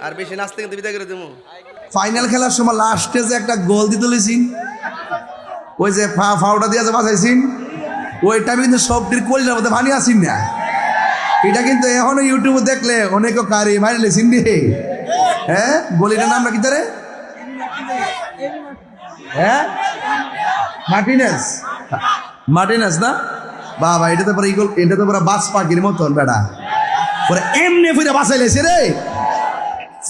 আর বেশি নাচতে কিন্তু বিদায় করে দেবো। ফাইনাল খেলার সময় লাস্টে যে একটা গোল দিতে লইছিন, ওই যে ফাউটা দিয়ে যে বাঁচাইছিন, ওইটা কিন্তু সবটির কলিজার মধ্যে ভানি আসিন না। এটা কিন্তু এখনো ইউটিউবে দেখলে অনেকে কারি মারি লেছিন রে। হ্যাঁ, গলিটার নামটা কি তারে? হ্যাঁ, মার্টিনেস। মার্টিনেস না বাবা, এটা তো পুরো বাস পাখির মতন বেড়া, পরে এমনি ফিরে বাঁচাই লেছে রে।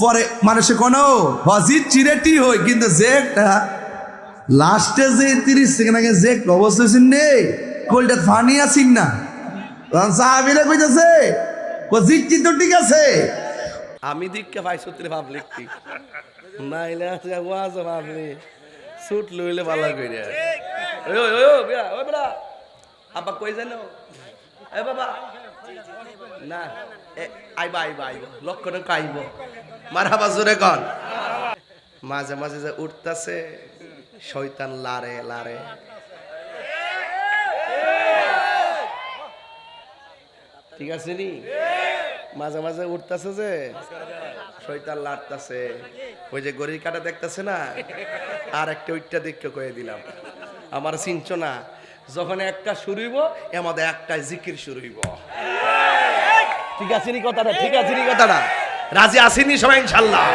পরে মানুষে কোনো হজির চিরেটি হই, কিন্তু যে একটা লাস্টে যে 30 সেকেন্ড আগে যে অবস্থা হয়েছেন রে, কোলটা ফানি আসিন না। তখন সাহাবীরা কইতেছে ও জিতছি তো ঠিক আছে। আমি দিককে ভাই সত্যি ভাব লিখতি নাইলে ওয়াজ ভাবলি সুট লইলে ভালো কইরা। ওই ওই ওই বিয়া ওই বড়া আব্বা কই জানো? এ বাবা না আইবা আইবা আইবা লক্ষণ কাইব মারহাবা জোরে কন। মাঝে মাঝে যে উঠতাছে শয়তান লারে লারে, ঠিক আছে নি? মাঝে মাঝে উঠতেছে যে শয়তান লাড়তাছে, ওই যে গড়ির কাটা দেখতেছে না, আর একটা ওইটা দেখতে কয়ে দিলাম আমার চিনছ না, যখন একটা শুরু হইব আমাদের একটা জিকির শুরু হইব। ঠিক আছে নি কথাটা? ঠিক আছে নি কথাটা? রাজি আসেনি সবাই ইনশাল্লাহ?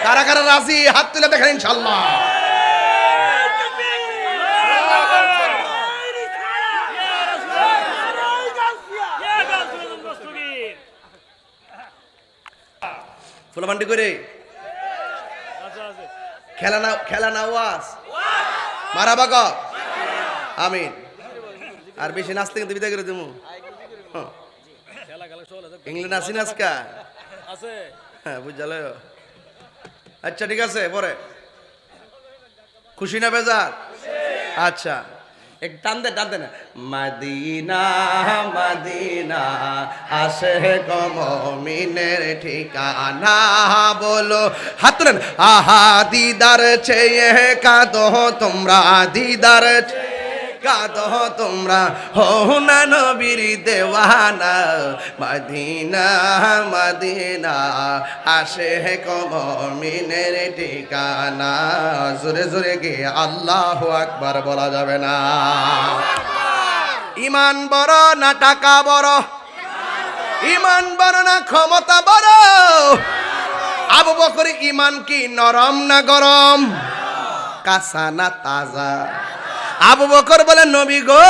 কারা কারা রাজি হাত তুলে দেখেন ইনশাল্লাহ। ফুলমান্ডি করে খেলা না ওয়াজ মারাবা ক আমিন। আর বেশি নাচতে কিন্তু বিদায় করে দেবো। ইংল্যান্ড আসি না আজকা? হ্যাঁ বুঝাল। আচ্ছা ঠিক আছে, পরে খুশি না বেজার? আচ্ছা এক টান দে না। মদিনা মদিনা আসে মুমিনের ঠিকানা, বলো হাত তুলেন আহা দিদার চেয়ে কাঁদো তোমরা, দিদার কাঁদো তোমরা, হো না নবীর দেওয়ানা। মদিনা মদিনা আসে মুমিনের ঠিকানা। জোরে জোরে গিয়ে আল্লাহু আকবার বলা যাবে না? ইমান বড় না টাকা বড়? ইমান বড় না ক্ষমতা বড়? আবু বকর ইমান কি নরম না গরম, কাঁচা না তাজা? আবু বকর বলে নবী গো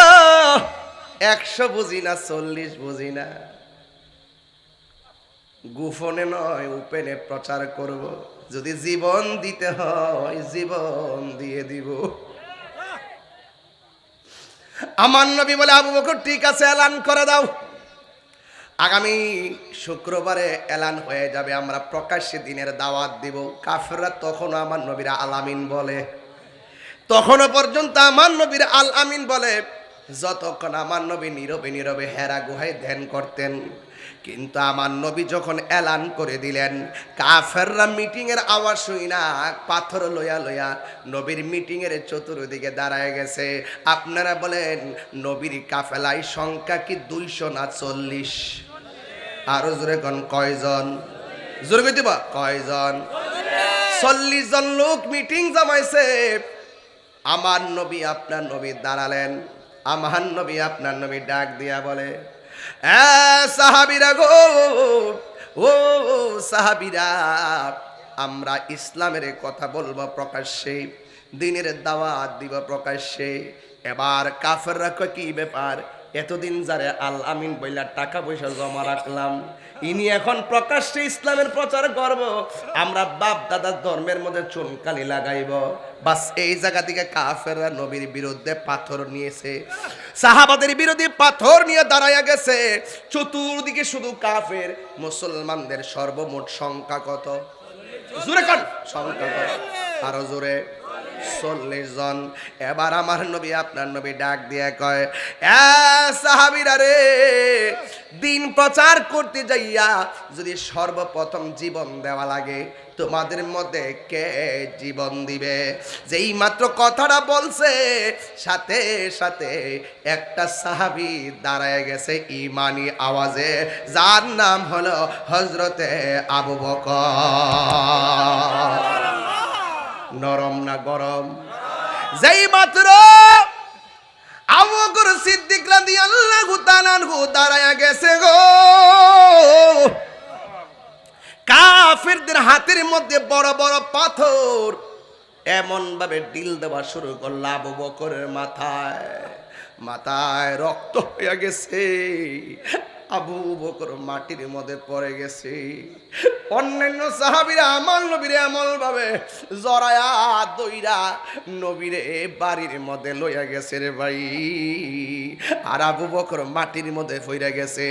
100 বুঝি না 40 বুঝি না, গোপনে নয় ওপেনে প্রচার করব, যদি জীবন দিতে হয় জীবন দিয়ে দিব। আমার নবী বলে আবু বকর ঠিক আছে এলান করে দাও, আগামী শুক্রবারে এলান হয়ে যাবে, আমরা প্রকাশ্যে দিনের দাওয়াত দিব। কাফেররা তখনও আমার নবীরা আল আমিন বলে, তখনও পর্যন্ত আমার নবীর আল আমিন বলে, যতক্ষণ আমার নবী নীরবে নীরবে হেরা গুহায় ধ্যান করতেন। কিন্তু আমার নবী যখন এলান করে দিলেন, কাফেররা মিটিং এর আওয়াজ শুই না পাথর লইয়া লইয়া নবীর মিটিং এর চতুর্দিকে দাঁড়ায় গেছে। আপনারা বলেন নবীর কাফেলায় সংখ্যা কি 200 না 40? আরো জোরে কোন কয়জন? জোরে কইতে বা কয়জন? 40 জন লোক মিটিং জমাইছে। আমার নবী আপনার নবী দাঁড়ালেন, আমার নবী আপনার নবী ডাক দিয়া বলে, সাহাবীরা গো, ও সাহাবীরা, আমরা ইসলামের কথা বলবো প্রকাশ্যে, দিনের দাওয়াত দিব প্রকাশ্যে। এবার কাফেররা কয় কি ব্যাপার, এতদিন যারে আল আমিন বইলা টাকা পয়সা জমা রাখলাম, ইনি এখন প্রকাশ্যে ইসলামের প্রচার করব, আমরা বাপ দাদার ধর্মের মধ্যে চুনকালি লাগাইব। বাস এই জায়গা থেকে কাফেররা নবীর বিরুদ্ধে পাথর নিয়েছে, সাহাবাদের বিরুদ্ধে পাথর নিয়ে দাঁড়াইয়া গেছে। চতুর্দিকে শুধু কাফের। মুসলমানদের সর্বমোট সংখ্যা কত? জোরে কান সংখ্যা কত? আরো জোরে 40 জন। এবার আমার নবী আপনার নবী ডাক দিয়ে কয়, সাহাবীরা রে, দিন প্রচার করতে যাইয়া যদি সর্বপ্রথম জীবন দেওয়া লাগে, তোমাদের মধ্যে কে জীবন দিবে? যেই মাত্র কথাটা বলছে সাথে সাথে একটা সাহাবী দাঁড়ায় গেছে ইমানি আওয়াজে, যার নাম হলো হযরতে আবু বকর। যেই মাত্র আবু বকর সিদ্দিক রাদিয়াল্লাহু তাআলা আনহু দাঁড়ায়া গেছে গো, কাফিরদের হাতের মধ্যে বড় বড় পাথর এমন ভাবে ডিল দেওয়া শুরু করল আবু বকরের মাথায়, মাথায় রক্ত হয়ে গেছে। আবু বকর মাটির মধ্যে পড়ে গেছে। অন্যান্য সাহাবীরা আমার নবীরে এমন ভাবে জড়ায়া দইরা নবীরে বাড়ির মধ্যে লইয়া গেছে রে ভাই। আর আবু বকর মাটির মধ্যে পড়ে গেছে।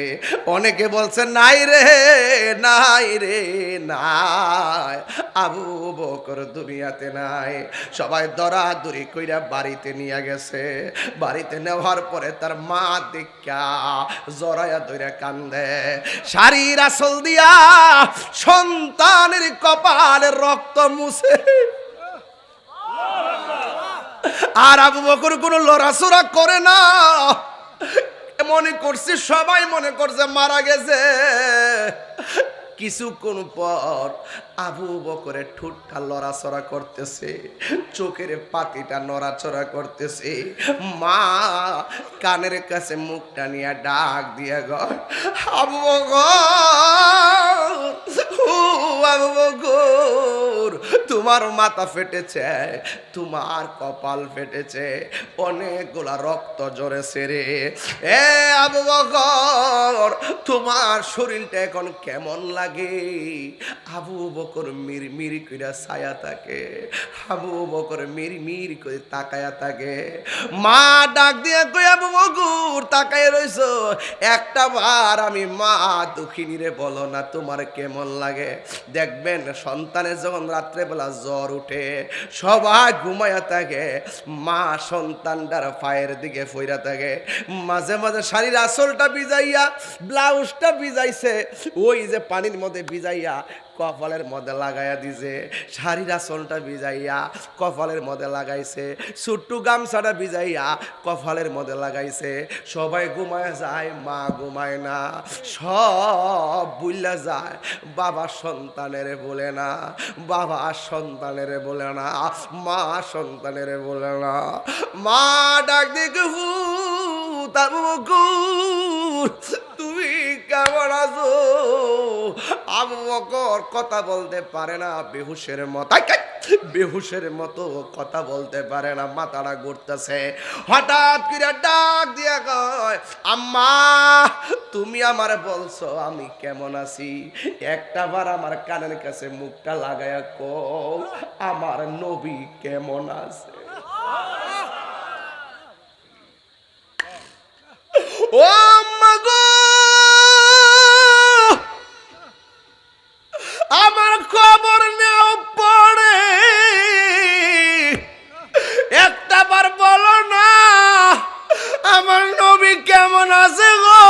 অনেকে বলছে নাই রে নাই রে নাই, আবু বকর দুনিয়াতে নাই। সবাই দরাদরি কইরা বাড়িতে নিয়ে গেছে। বাড়িতে নেওয়ার পরে তার মা দেখা জড়ায়া দইরা কান্দে, শাড়ির আঁচল দিয়া সন্তানের কপালের রক্ত মুছে। আর আবু বকর কোনো লড়াচড়া করে না, মনে করছে সবাই মনে করছে মারা গেছে। কিছুক্ষণ পর আবু বকরের ঠোঁটটা লড়াচড়া করতেছে, চোখের পাতিটা নড়াচড়া করতেছে। মা কানের কাছে মুখটা নিয়ে ডাক দিয়ে গো, আবু বকর, ও আবু বকর, তোমার মাথা ফেটেছে, তোমার কপাল ফেটেছে, অনেকগুলা রক্ত ঝরেছে রে। এ আবু বকর, তোমার শরীরটা এখন কেমন লাগে? আবু বকর মিরমির কইরা ছায়া থাকে, আবু বকর মিরমির করে তাকায়া থাকে। মা ডাক দিয়ে কই, আবু বকর তাকায় রইছো, একটা বার আমি মা দুঃখিনী রে বলো না তোমার কেমন লাগে? দেখবেন সন্তানের যখন রাত্রেবেলা জ্বর উঠে সবাই ঘুমায়া থাকে, মা সন্তানটার পায়ের দিকে ফইরা থাকে। মাঝে মাঝে শাড়ির আঁচলটা ভিজাইয়া ব্লাউজটা ভিজাইছে, ওই যে পানির মধ্যে ভিজাইয়া কপালের মধ্যে লাগাইয়া দিছে, শাড়ির আঁচলটা ভিজাইয়া কপালের মধ্যে লাগাইছে, ছোট্ট গামছাটা ভিজাইয়া কপালের মধ্যে লাগাইছে। সবাই ঘুমায় যায়, মা ঘুমায় না, সব বুইলা যায়। বাবা সন্তানের বলে না, বাবা সন্তানের বলে না, মা সন্তানের বলে না। মা ডাক দেখে আবু বকর তুমি কেমন আছো? আবু বকর কথা বলতে পারে না, বেহুশের মতো, বেহুশের মতো কথা বলতে পারে না, মাথাটা ঘুরতেছে। হঠাৎ করে ডাক দিয়া কয়, আম্মা তুমি আমার বলছো আমি কেমন আছি? একটা বার আমার কানের কাছে মুখটা লাগায়া কও আমার নবী কেমন আছে? ও আম্মা গো, আমার খবর নেও পড়ে, একটা বার বলো না আমার নবী কেমন আছে গো,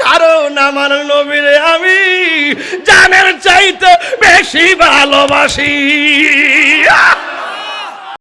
কারণ আমার নবীরে আমি জানের চাইতে বেশি ভালোবাসি।